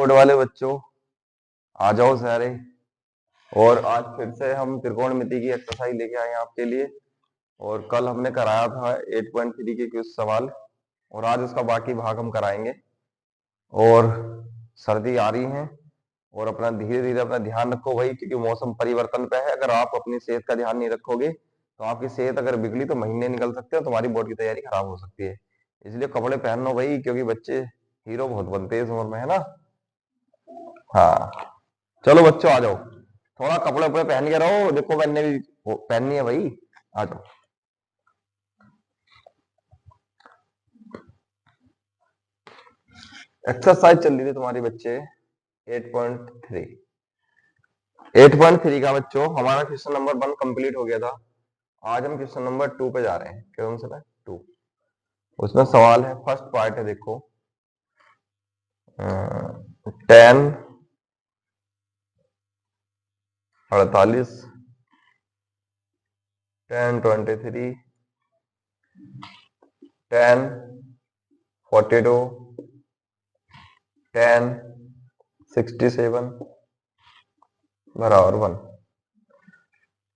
Good वाले बच्चों, आ जाओ सारे। और आज फिर से हम त्रिकोणमिति की एक्सरसाइज लेके आए हैं आपके लिए। और कल हमने कराया था 8.3 के कुछ सवाल, और आज उसका बाकी भाग हम कराएंगे। और सर्दी आ रही है, और अपना धीरे धीरे अपना ध्यान रखो भाई, क्योंकि मौसम परिवर्तन पे है। अगर आप अपनी सेहत का ध्यान नहीं रखोगे तो आपकी सेहत अगर बिगड़ी तो महीने निकल सकते हैं, तुम्हारी बोर्ड की तैयारी खराब हो सकती है। इसलिए कपड़े पहन लो भाई, क्योंकि बच्चे हीरो बहुत बनते हैं इस उम्र में, है ना। हाँ, चलो बच्चों आ जाओ, थोड़ा कपड़े उपड़े पहन के रहो। देखो मैंने भी पहननी है भाई, आ जाओ। एक्सरसाइज चल रही थी तुम्हारी बच्चे 8.3। 8.3 का बच्चों हमारा क्वेश्चन नंबर 1 कंप्लीट हो गया था। आज हम क्वेश्चन नंबर 2 पे जा रहे हैं। कौन सा है? 2। उसमें सवाल है, फर्स्ट पार्ट है, देखो 10 48 10 23 10 42 10 67 बराबर 1।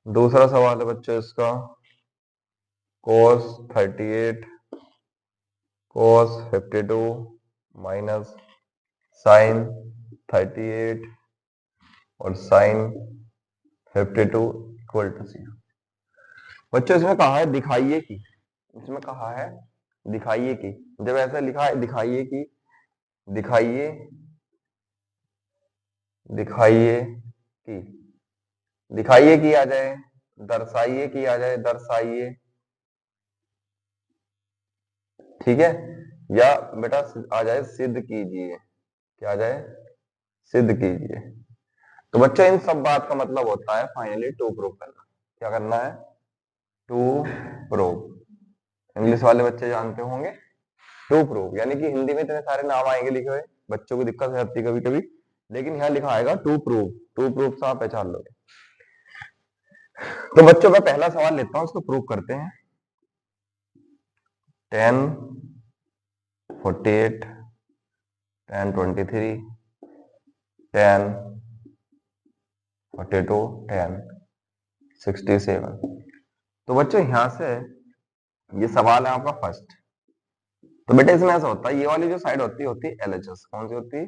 दूसरा सवाल है बच्चों इसका, cos 38 cos 52 माइनस sin 38 और sin 52 इक्वल टू 0। बच्चों इसमें कहा है दिखाइए कि, इसमें कहा है दिखाइए कि, जब ऐसा लिखा है दिखाइए कि, दिखाइए दिखाइए कि, दिखाइए कि आ जाए, दर्शाइए कि आ जाए, दर्शाइए, ठीक है, या बेटा आ जाए सिद्ध कीजिए, क्या आ जाए, सिद्ध कीजिए। तो बच्चों इन सब बात का मतलब होता है फाइनली टू प्रूव करना। क्या करना है? To prove. इंग्लिश वाले बच्चे जानते होंगे टू प्रूव, यानी कि हिंदी में इतने सारे नाम आएंगे लिखे हुए, बच्चों को दिक्कत है आती कभी कभी, लेकिन यहाँ लिखा आएगा टू प्रूव। टू प्रूव से आप पहचान लोगे। तो बच्चों मैं पहला सवाल लेता हूं, इसको प्रूव करते हैं। 10 48 10 23 10 42 10 67। तो बच्चों यहां से ये सवाल है आपका फर्स्ट। तो बेटा इसमें ऐसा होता है, ये वाली जो साइड होती है LHS, कौन सी होती है,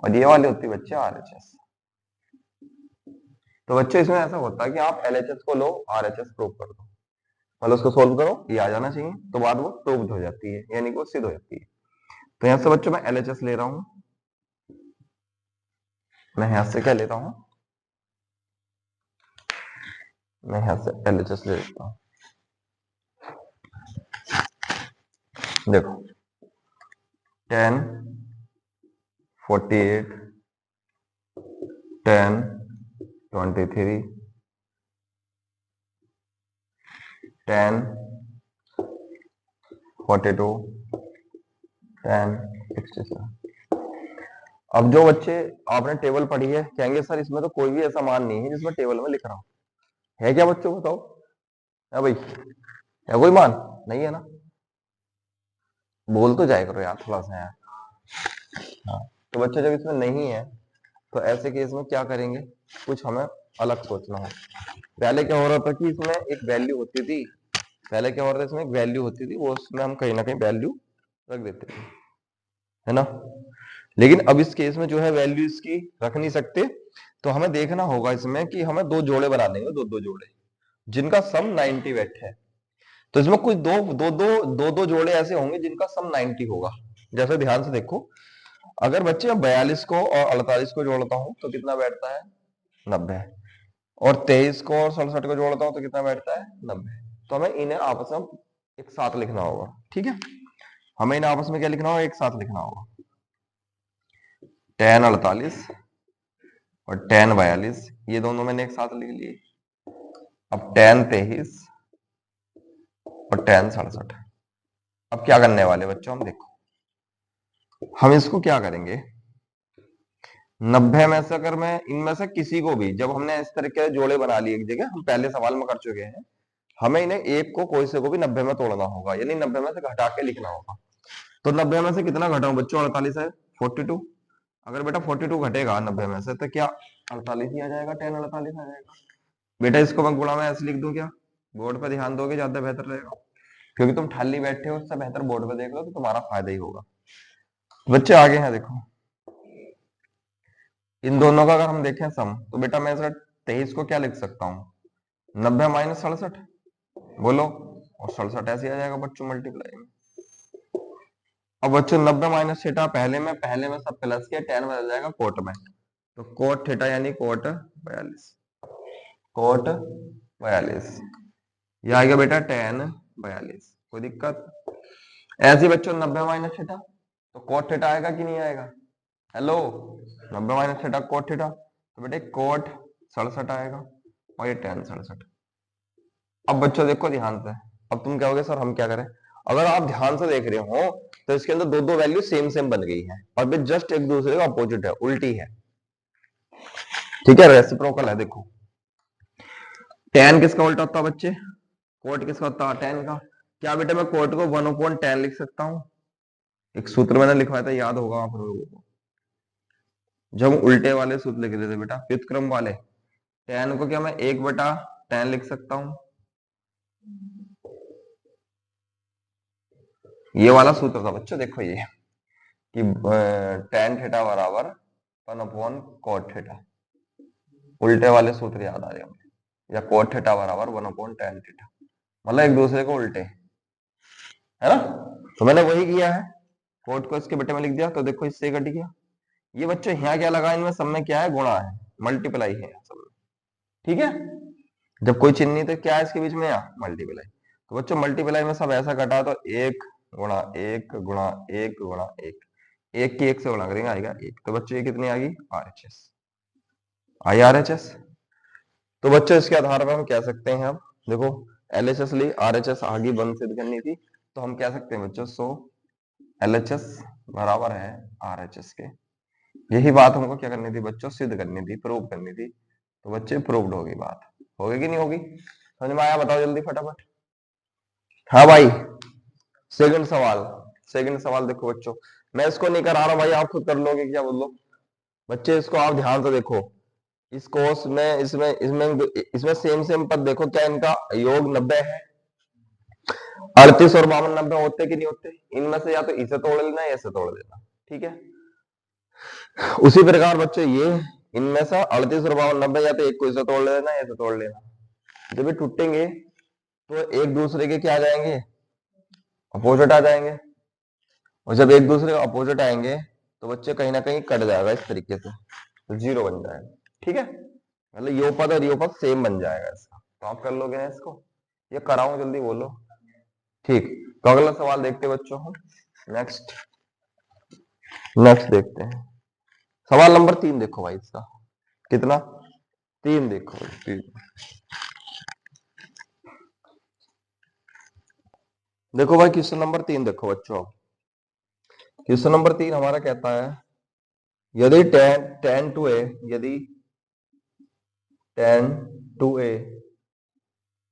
और ये वाली होती है बच्चे RHS। तो बच्चों इसमें ऐसा होता है कि आप LHS को लो, RHS प्रूव कर दो, मतलब उसको सोल्व करो, ये आ जाना चाहिए, तो बाद वो प्रूव्ड हो जाती है, यानी कि वो सिद्ध हो जाती है। तो यहां से बच्चों मैं LHS ले रहा हूं, मैं यहां से क्या लेता हूं, मैं यहां से LHS ले लेता हूं। देखो 10 48 10 23 10 42 10 67। अब जो बच्चे आपने टेबल पढ़ी है कहेंगे सर इसमें तो कोई भी ऐसा मान नहीं है जिसमें टेबल में लिख रहा हूं, है क्या बच्चों, बताओ, है भाई, है कोई मान? नहीं है ना, बोल तो जाए करो यार थोड़ा सा यार। हाँ, तो बच्चे जब इसमें नहीं है तो ऐसे केस में क्या करेंगे, कुछ हमें अलग सोचना है। पहले क्या हो रहा था कि इसमें एक वैल्यू होती थी, पहले क्या हो रहा था इसमें एक वैल्यू होती थी, वो उसमें हम कहीं ना कहीं वैल्यू रख देते थे, है ना। लेकिन अब इस केस में जो है वैल्यू इसकी रख नहीं सकते, तो हमें देखना होगा इसमें कि हमें दो जोड़े बना देंगे, दो दो जोड़े जिनका सम 90 वेट है। तो इसमें कुछ दो जोड़े ऐसे होंगे जिनका सम 90 होगा। जैसे ध्यान से देखो, अगर बच्चे 42 को और 48 को जोड़ता हूं तो कितना बैठता है, 90। और 23 को और 67 को जोड़ता हूं तो कितना बैठता है, 90। तो हमें इन्हें आपस में एक साथ लिखना होगा, ठीक है, हमें इन्हें आपस में क्या लिखना होगा, एक साथ लिखना होगा। 10 48 और 10 42, ये दोनों मैंने एक साथ लिख लिए। अब 10 23 और 10 67। अब क्या करने वाले बच्चों, हम देखो, हम इसको क्या करेंगे, 90 में से अगर मैं इनमें से किसी को भी, जब हमने इस तरीके से जोड़े बना लिए एक जगह, हम पहले सवाल में कर चुके हैं, हमें इन्हें एक को कोई से को भी 90 में तोड़ना होगा, यानी 90 में से घटा के लिखना होगा। तो 90 में से कितना घटाऊं बच्चों, 48 है 42, अगर बेटा 42 घटेगा 90 में से तो क्या 48 ही आ जाएगा, 10 48 आ जाएगा। बेटा इसको मैं गुणा में ऐसे लिख दूं क्या? बोर्ड पे ध्यान दोगे ज्यादा बेहतर रहेगा, क्योंकि तुम ठाली बैठे हो, उससे बेहतर बोर्ड पे देख लो तो तुम्हारा फायदा ही होगा। बच्चे आगे हैं देखो, इन दोनों का अगर हम देखें सम, तो बेटा मैं 23 को क्या लिख सकता हूँ? 90 माइनस 67, बोलो, और 67 ऐसे आ जाएगा बच्चों मल्टीप्लाई में। अब बच्चों 90 माइनस थीटा पहले में सब प्लस किया, 10 बदल जाएगा कोट में, तो कोट थीटा यानी कोट 42, कोट 42, यह आ गया बेटा 10 42। कोई दिक्कत? ऐसे बच्चों 90 माइनस थीटा, तो कोट थीटा आएगा कि नहीं आएगा? Hello, 90 minus theta cot theta, तो बेटे कोट 67 आएगा, और ये 10 67। अब बच्चों देखो ध्यान से, अब तुम कहोगे सर हम क्या करें? अगर आप ध्यान से देख रहे हो तो इसके अंदर दो दो वैल्यू सेम सेम बन गई है, और भी जस्ट एक दूसरे का अपोजिट है, उल्टी है। ठीक है, रेसिप्रोकल है। देखो tan किसका उल्टा होता है बच्चे? कोट किसका होता है? tan का। क्या बेटा मैं कोट को 1/10 लिख सकता हूं? एक सूत्र मैंने लिखवाया था, याद होगा आप लोगों को, जब हम उल्टे वाले सूत्र लिख रहे थे बेटा, व्युत्क्रम वाले, tan को क्या मैं 1/10 लिख सकता हूं? ये वाला सूत्र था बच्चों, देखो ये कि tan थीटा बराबर 1/cot थीटा, उल्टे वाले सूत्र याद आ रहे होंगे, या cot थीटा बराबर 1/tan थीटा, मतलब एक दूसरे को उल्टे, है ना? तो मैंने वही किया है, कोट को इसके बेटे में लिख दिया, तो देखो इससे कट गया। ये बच्चे यहाँ क्या लगा, इनमें सब में क्या है? गुणा है, मल्टीप्लाई है सब में। ठीक है, जब कोई चिन्ह नहीं तो क्या है इसके बीच में? यहाँ मल्टीप्लाई। तो बच्चों मल्टीप्लाई में सब ऐसा कटा, तो 1 गुणा 1 गुणा 1 गुणा 1, एक की 1 से गुणा करेंगे आएगा 1। तो बच्चों ये कितनी आ गई? RHS आई, RHS। तो बच्चों इसके आधार पर हम कह सकते हैं, अब देखो LHS ली, RHS आगे बंद सिद्ध करनी थी, तो हम कह सकते हैं बच्चों सो LHS बराबर है RHS के। यही बात हमको क्या करनी थी बच्चों? सिद्ध करनी थी, प्रूव करनी थी। तो बच्चे प्रूव्ड होगी बात, होगी कि नहीं होगी? समझ में आया? बताओ जल्दी फटाफट। हाँ भाई, सेकंड सवाल देखो बच्चों, मैं इसको नहीं करा रहा भाई, आप खुद कर लोगे, क्या बोल लो बच्चे? इसको आप ध्यान से देखो, इस कोर्स में इसमें इसमें इसमें सेम सेम पद देखो, क्या इनका योग 90 है? 38 और 52 90 होते कि नहीं होते? इनमें से या तो इसे तोड़ लेना या इसे तोड़ देना। ठीक है, उसी प्रकार बच्चों ये इनमें से 38 और 52 90 या तो एक को इसे तोड़ लेना या इसे तोड़ लेना। जब ये टूटेंगे तो एक दूसरे के क्या आ जाएंगे? अपोजिट आ जाएंगे, और जब एक दूसरे के अपोजिट आएंगे तो बच्चे कहीं ना कहीं कट जाएगा इस तरीके से, तो 0 बन जाएगा। ठीक है, मतलब यो पद और यो पद सेम बन जाएगा इसका। तो आप कर लोगे ना इसको? ये कराऊं जल्दी बोलो? ठीक, तो अगला सवाल देखते हैं बच्चों हम। नेक्स्ट देखते हैं सवाल नंबर 3। देखो भाई इसका कितना? 3 देखो, 3 देखो भाई, क्वेश्चन नंबर 3 देखो बच्चों। क्वेश्चन नंबर 3 हमारा कहता है, यदि tan टू ए, यदि tan टू ए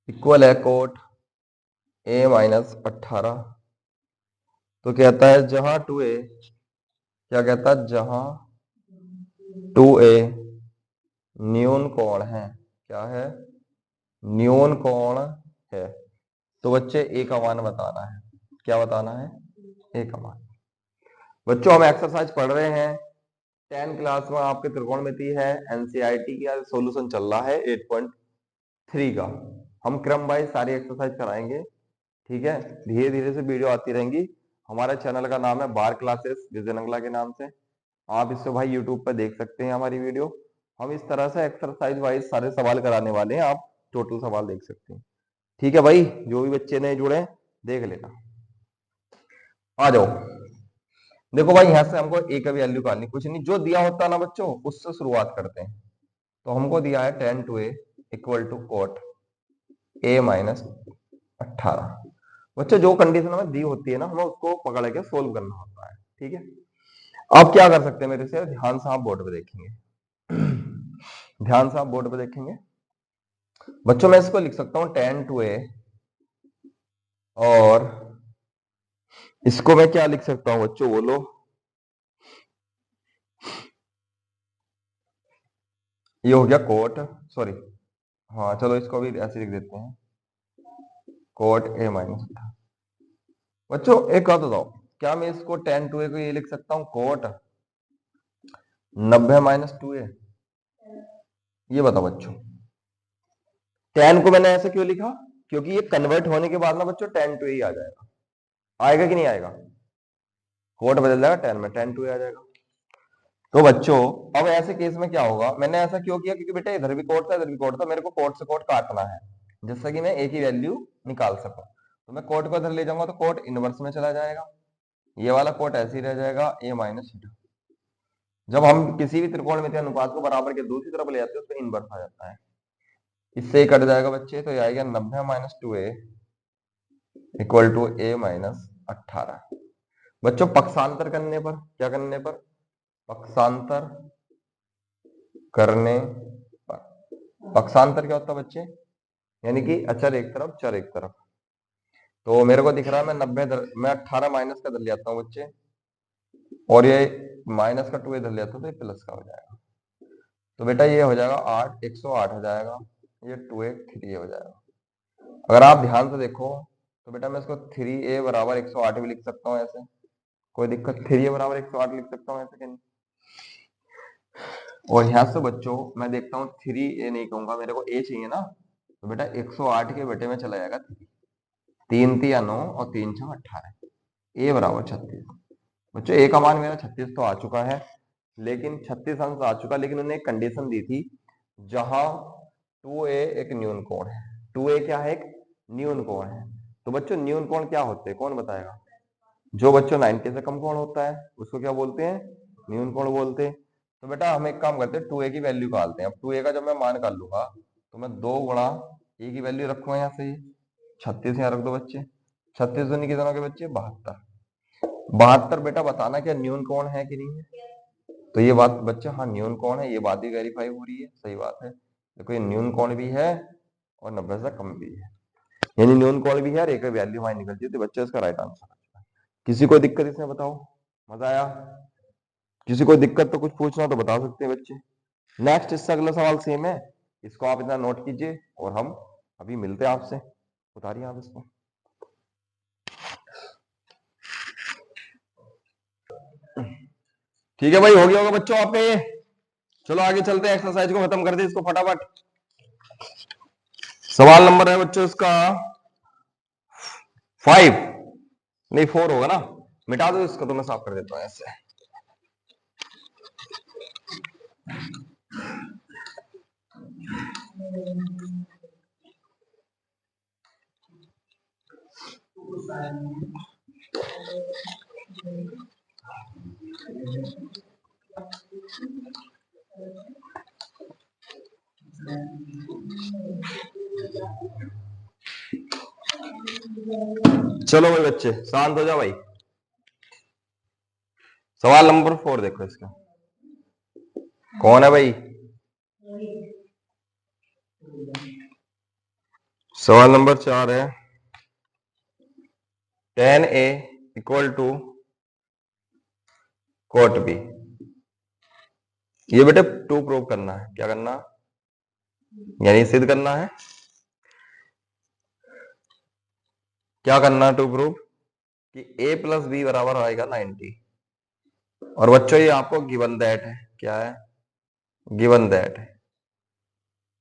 इक्वल है कोट a माइनस 18, तो कहता है जहां 2a, क्या कहता है? जहां 2a न्यून कोण है, क्या है? न्यून कोण है, तो बच्चे a का मान बताना है। क्या बताना है? a का मान। बच्चों हम एक्सरसाइज पढ़ रहे हैं, 10 क्लास में आपके त्रिकोणमिति है, एनसीईआरटी का सॉल्यूशन चल रहा है 8.3 का। हम क्रम वाइज सारी एक्सरसाइज कराएंगे। ठीक है, धीरे धीरे से वीडियो आती रहेंगी। हमारे चैनल का नाम है बार क्लासेस विजय नंगला के नाम से, आप इससे भाई यूट्यूब पर देख सकते हैं हमारी वीडियो। हम इस तरह से एक्सरसाइज वाइज सारे सवाल कराने वाले हैं, आप टोटल सवाल देख सकते हैं। ठीक है भाई, जो भी बच्चे नए जुड़े देख लेना। आ जाओ, देखो भाई यहां से हमको ए का वैल्यू निकालनी, कुछ नहीं, जो दिया होता है ना बच्चों उससे शुरुआत करते हैं। तो हमको दिया है tan two A equal to cot a minus 18। बच्चों जो कंडीशन हमें दी होती है ना, हमें उसको पकड़ के सोल्व करना होता है। ठीक है, आप क्या कर सकते हैं मेरे से? ध्यान से आप बोर्ड पे देखेंगे, ध्यान से आप बोर्ड पे देखेंगे बच्चों। मैं इसको लिख सकता हूं tan टू ए, और इसको मैं क्या लिख सकता हूं बच्चों? बोलो, ये हो गया कोट, सॉरी, हाँ चलो इसको भी ऐसे लिख देते हैं, कोट ए माइनस। बच्चों एक बात बताओ, क्या मैं इसको टेन टू ए को ये लिख सकता हूँ कोट 90 माइनस टू ए? ये बताओ बच्चों, टेन को मैंने ऐसे क्यों लिखा? क्योंकि ये कन्वर्ट होने के बाद ना बच्चों टेन टू ए ही आ जाएगा। आएगा कि नहीं आएगा? कोट बदल जाएगा टेन में, टेन टू ए आ जाएगा। तो बच्चों अब ऐसे केस में क्या होगा, मैंने ऐसा क्यों किया? क्योंकि बेटा इधर भी कोट था इधर भी कोट था, मेरे को कोट से कोट काटना है जिससे कि मैं एक ही वैल्यू निकाल सकूं। तो मैं कोट को इधर ले जाऊंगा तो कोट इनवर्स में चला जाएगा, ये वाला कोट ऐसे ही रह जाएगा ए माइनस थीटा। जब हम किसी भी त्रिकोणमितीय अनुपात को बराबर के दूसरी तरफ ले जाते हैं उसमें इनवर्स आ जाता है, इससे ही कट जाएगा बच्चे। तो ये आएगा 90 minus two A equal to A minus 18। बच्चों पक्षांतर करने पर क्या करने पर? पक्षांतर करने पर, पक्षांतर क्या होता है बच्चे? यानी कि अचर एक तरफ चर एक तरफ। तो मेरे को दिख रहा है मैं 90 मैं 18 माइनस का इधर ले आता हूँ बच्चे, और ये माइनस का 2 इधर ले आता हूँ तो ये प्लस का हो जाएगा। तो बेटा ये हो जाएगा 8, 108 हो जाएगा, ये 2a 3a हो जाएगा। अगर आप ध्यान से देखो तो बेटा मैं इसको 3a बराबर 108 भी लिख सकता हूँ ऐसे, कोई दिक्कत? 3a बराबर 108 लिख सकता हूँ ऐसे कि नहीं? और यहाँ से बच्चों मैं देखता हूँ 3a नहीं कहूंगा, मेरे को a चाहिए ना, तो बेटा 108 के बेटे में चला जाएगा 3 3 9 और 3 6 18, a बराबर 36। बच्चों a का मान मेरा 36 तो आ चुका है, लेकिन 36 अंश आ चुका, लेकिन उन्होंने एक कंडीशन दी थी जहां 2a एक न्यून कोण है। 2a क्या है? एक न्यून कोण है। तो बच्चों न्यून कोण क्या होते हैं, कौन बताएगा? जो बच्चों 90 से कम कोण होता है उसको क्या बोलते हैं? न्यून कोण बोलते हैं। तो बेटा हम एक काम करते हैं, 2a की वैल्यू निकालते हैं। अब 2a का जब मैं मान कर लूंगा तो मैं 2 गुणा a की वैल्यू रखूंगा यहाँ से, 36 यहाँ रख दो बच्चे, 36 दूनी कितने के बच्चे? 72। 72 बेटा बताना क्या न्यून कोण है कि नहीं है? तो ये बात बच्चे, हाँ न्यून कोण है, ये बात भी वेरीफाई हो रही है, सही बात है। देखो ये न्यून कोण भी है और 90 से कम भी है, यानी न्यून कोण भी है और एक वैल्यू वहां निकलती है। तो बच्चे इसका राइट आंसर। किसी को दिक्कत इसमें बताओ? मजा आया? किसी को दिक्कत तो कुछ पूछना तो बता सकते हैं बच्चे। नेक्स्ट इससे अगला सवाल सेम है, इसको आप इतना नोट कीजिए और हम अभी मिलते हैं आपसे। उतारिए आप इसको। ठीक है भाई, हो गया होगा बच्चों आपका ये। चलो आगे चलते हैं, एक्सरसाइज को खत्म कर दे इसको फटाफट। सवाल नंबर है बच्चों इसका 5, नहीं 4 होगा ना, मिटा दो इसको तो मैं साफ कर देता हूं ऐसे। चलो भाई बच्चे शांत हो जाओ भाई। सवाल नंबर 4 देखो इसका, कौन है भाई? सवाल नंबर 4 है, tan A equal to cot B। ये बेटे टू प्रूव करना है, क्या करना? यानी सिद्ध करना है। क्या करना है टू प्रूव? कि a प्लस बी बराबर आएगा 90। और बच्चों ये आपको गिवन दैट है, क्या है? गिवन दैट है।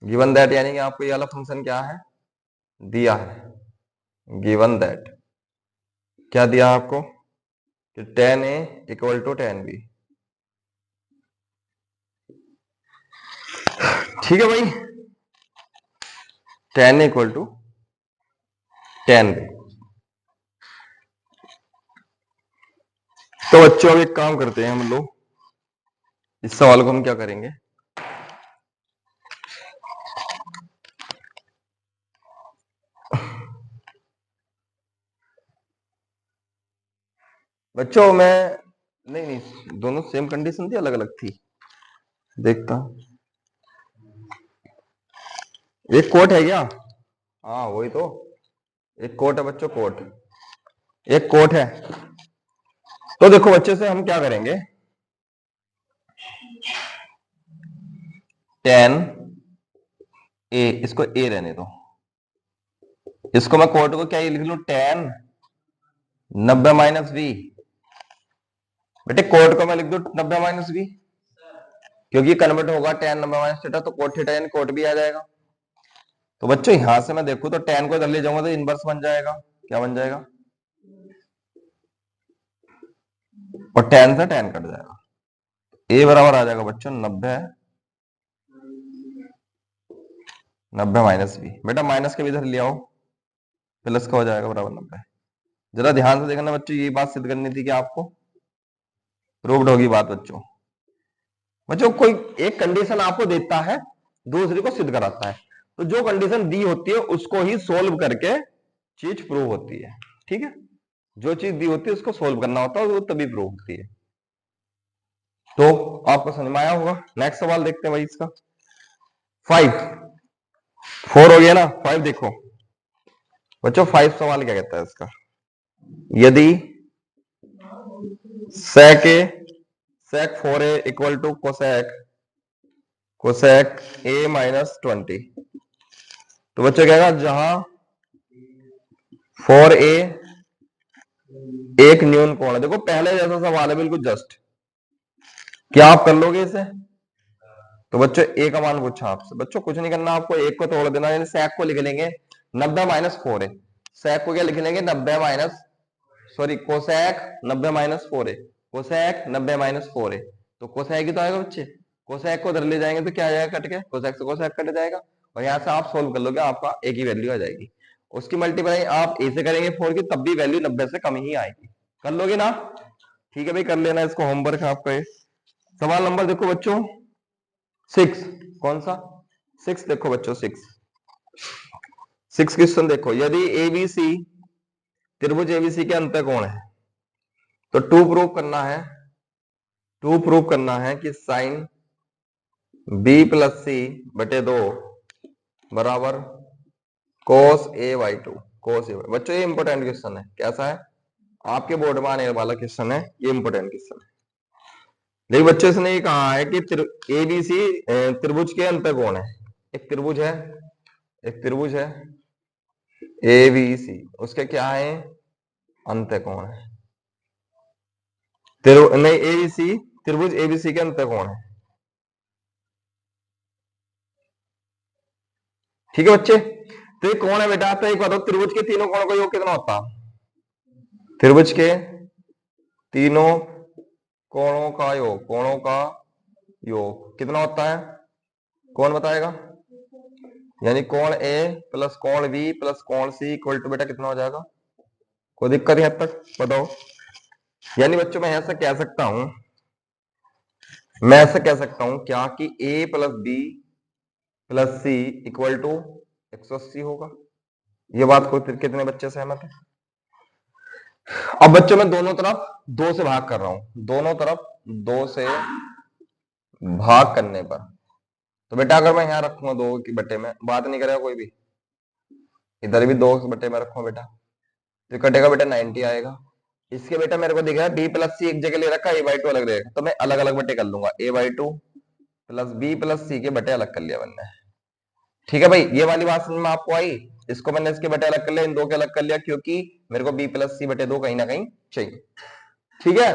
गिवन दैट यानी कि आपको ये वाला फंक्शन क्या है? दिया है। गिवन दैट क्या दिया आपको? कि tan A equal to tan B। ठीक है भाई, tan A equal to tan B। तो बच्चों अब एक काम करते हैं हम लोग, इस सवाल को हम क्या करेंगे, बच्चों मैं नहीं नहीं दोनों सेम कंडीशन थी, अलग अलग थी, देखता हूं। एक कोट है क्या? हाँ वही तो, एक कोट है बच्चों, कोट, एक कोट है। तो देखो बच्चे से हम क्या करेंगे, टेन ए, इसको ए रहने दो, इसको मैं कोट को क्या लिख लू, टेन 90 माइनस बी। बेटे कोट को मैं लिख दू 90 माइनस बी, क्योंकि कन्वर्ट होगा टेन 90 माइनस थीटा, तो कोट थीटा यानी कोट भी आ जाएगा। तो बच्चों यहां से मैं देखूं तो टेन को इधर ले जाऊंगा तो इनवर्स बन जाएगा, क्या बन जाएगा, और टेन से टेन कट जाएगा, ए बराबर आ जाएगा बच्चों 90 माइनस बी। बेटा माइनस के भी इधर ले आओ, प्लस का हो जाएगा बराबर 90। जरा ध्यान से देखना बच्चों, ये बात सिद्ध करनी थी कि आपको प्रूव्ड होगी बात बच्चों। बच्चों कोई एक कंडीशन आपको देता है, दूसरी को सिद्ध कराता है, तो जो कंडीशन दी होती है उसको ही सोल्व करके चीज प्रूव होती है। ठीक है, जो चीज दी होती है उसको सोल्व करना होता है, वो तभी प्रूव होती है। तो आपको समझ में आया होगा। नेक्स्ट सवाल देखते हैं भाई इसका। 5 4 हो गया ना, 5 देखो बच्चों, 5 सवाल क्या कहता है इसका, यदि sec 4a equal to cosec a minus 20, तो बच्चों कहेगा जहां 4a एक न्यून कोण है। देखो पहले जैसा सवाल है बिल्कुल जस्ट, क्या आप कर लोगे इसे? तो बच्चों ए का मान पूछा आपसे, बच्चों कुछ नहीं करना आपको, एक को तोड़ देना, यानी sec को लिख लेंगे 90 माइनस 4a, sec को क्या लिख लेंगे 90 minus, sorry cosec 90 minus 4a, cosec 90 minus 4a, तो कोसेक ही तो आएगा बच्चे, कोसेक को इधर ले जाएंगे तो क्या आ जाएगा, कट के कोसेक से कोसेक कट जाएगा, और यहां से आप सोल्व कर लोगे, आपका एक ही वैल्यू आ जाएगी। उसकी मल्टीप्लाई आप ए से करेंगे 4 की, तब भी वैल्यू 90 से कम ही आएगी। कर लोगे ना? ठीक है भाई, कर लेना, इसको होमवर्क है आपका। सवाल नंबर देखो बच्चों 6, कौन सा 6 देखो बच्चों, 6 क्वेश्चन देखो, यदि एबीसी त्रिभुज एबीसी के अंतःकोण है, तो टू प्रूव करना है कि साइन बी प्लस सी बटे 2 बराबर कोस ए बाई 2, कोस ए। बच्चों ये इंपॉर्टेंट क्वेश्चन है, कैसा है, आपके बोर्ड में आने वाला क्वेश्चन है, ये इंपॉर्टेंट क्वेश्चन है। देखिए बच्चों इसने ये कहा है कि एबीसी त्रिभुज के अंतःकोण है, एक त्रिभुज है एबीसी, उसके क्या है अंतःकोण है, नहीं एबीसी त्रिभुज एबीसी के अंतःकोण है। ठीक है बच्चे, तो ये कौन है बेटा, तो एक बताओ त्रिभुज के तीनों कोणों का योग कितना होता, त्रिभुज के तीनों कोणों का योग कितना होता है, कौन बताएगा? यानी कोण ए प्लस कोण बी प्लस कोण सी इक्वल टू बेटा कितना हो जाएगा, कोई दिक्कत है तक बताओ? यानी बच्चों मैं ऐसा कह सकता हूं क्या कि a plus B plus C equal to 180 होगा। ये बात को कितने बच्चे सहमत है? अब बच्चों मैं दोनों तरफ 2 से भाग कर रहा हूं, दोनों तरफ 2 से भाग करने पर, तो बेटा अगर मैं यहां रखूंगा 2 की बटे में, बात नहीं करेगा कोई भी, इधर भी 2 बटे में रखूंगा बेटा, तो कटेगा बेटा 90 आएगा। इसके बेटा मेरे को दिख रहा है बी प्लस सी एक जगह ले रखा है, a बाई 2 अलग रहेगा, तो मैं अलग अलग बटे कर लूंगा, a by 2 plus B plus C के बटे अलग कर लिया मैंने। ठीक है भाई, ये वाली बात समझ में आपको आई? इसको मैंने इसके बटे अलग कर लिया, इन 2 के अलग कर लिया, क्योंकि मेरे को बी प्लस सी बटे 2 कहीं ना कहीं चाहिए। ठीक है,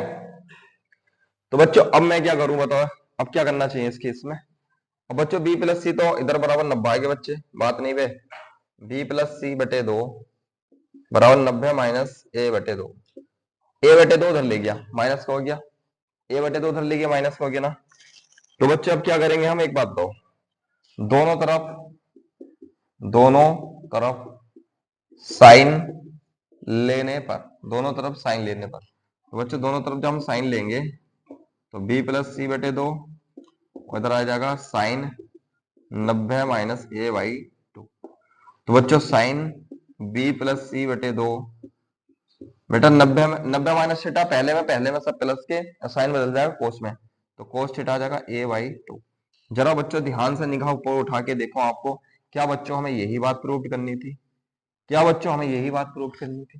तो बच्चों अब मैं क्या करूं बताओ, अब क्या करना चाहिए इस केस में? अब बच्चों बी प्लस सी तो इधर बराबर 90 आएगा बच्चे, बात नहीं बे, बी प्लस सी बटे 2 बराबर 90 माइनस ए बटे 2, ए बटे 2 उधर ले गया माइनस का हो गया, ए बटे 2 उधर ले गया माइनस का हो गया ना। तो बच्चे अब क्या करेंगे हम, एक बात बताओ, दोनों तरफ साइन लेने पर, तो बच्चों दोनों तरफ जब हम साइन लेंगे तो b प्लस सी बटे 2 इधर आ जाएगा साइन 90 माइनस ए बाई 2, तो बच्चों साइन b प्लस सी बटे 2 बेटा 90 माइनस थीटा, पहले में सब प्लस के साइन बदल जाएगा कोस में, तो कोस थीटा आ जाएगा a बाई 2। जरा बच्चों ध्यान से निगाह ऊपर उठा के देखो, आपको क्या बच्चों हमें यही बात प्रूव करनी थी?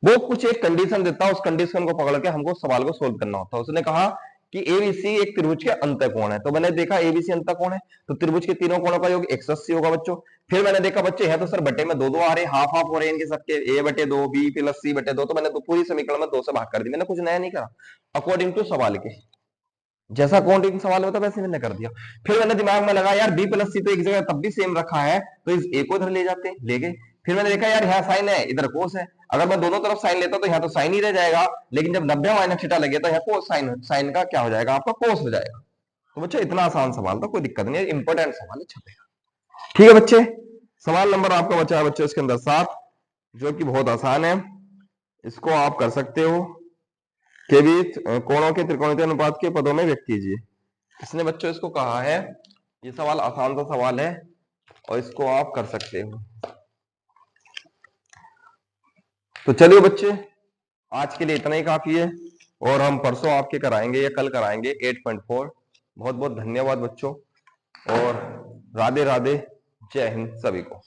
वो कुछ एक कंडीशन देता है, उस कंडीशन को पकड़ के हमको सवाल को सोल्व करना होता है। उसने कहा कि एबीसी एक त्रिभुज के अंतःकोण है। तो मैंने देखा एबीसी अंतःकोण है, तो त्रिभुज के तीनों कोणों का योग 180 होगा बच्चों। फिर मैंने देखा बच्चे है तो सर बटे में दो दो आ रहे, हाफ हाफ हो रहे हैं इनके सबके, ए बटे दो बी प्लस सी बटे दो, तो मैंने तो पूरी समीकरण में 2 से भाग कर दी। मैंने कुछ नया नहीं करा, अकॉर्डिंग टू सवाल के, जैसा अकॉर्डिंग सवाल होता वैसे मैंने कर दिया। फिर मैंने दिमाग में लगा यार बी प्लस सी तो एक जगह तब भी सेम रखा है, तो इस ए को इधर ले जाते हैं, ले गए। फिर मैंने देखा यार यहाँ साइन है इधर कोस है, अगर मैं दोनों तरफ साइन लेता तो यहाँ तो साइन ही रह जाएगा, लेकिन जब 90 माइनस थीटा लगे तो यहाँ कोस साइन, साइन का क्या हो जाएगा आपका कोस हो जाएगा। तो बच्चों इतना आसान सवाल था, कोई दिक्कत नहीं है, इंपॉर्टेंट सवाल है, छपेगा। ठीक है बच्चे, सवाल नंबर आपका बचा है बच्चे इसके अंदर 7, जो कि बहुत आसान है, इसको आप कर सकते हो। के बीच कोणों के त्रिकोणीय अनुपात के पदों में व्यक्त कीजिए। इसने बच्चों इसको कहा है, ये सवाल आसान सा सवाल है और इसको आप कर सकते हो। तो चलिए बच्चे आज के लिए इतना ही काफी है, और हम परसों आपके कराएंगे या कल कराएंगे 8.4। बहुत बहुत धन्यवाद बच्चों, और राधे राधे, जय हिंद सभी को।